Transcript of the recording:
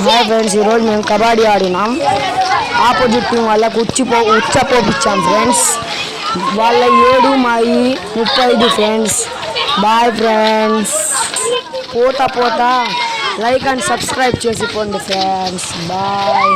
Hi friends, ఈరోజు మేము kabaddi ఆడినాం. Opposite team వాళ్ళకు ఉచ్చపోపించాం ఫ్రెండ్స్. వాళ్ళ 7 మాయి 35 ఫ్రెండ్స్. Bye friends. పోతా లైక్ అండ్ సబ్స్క్రైబ్ చేసుకోండి ఫ్రెండ్స్. బాయ్.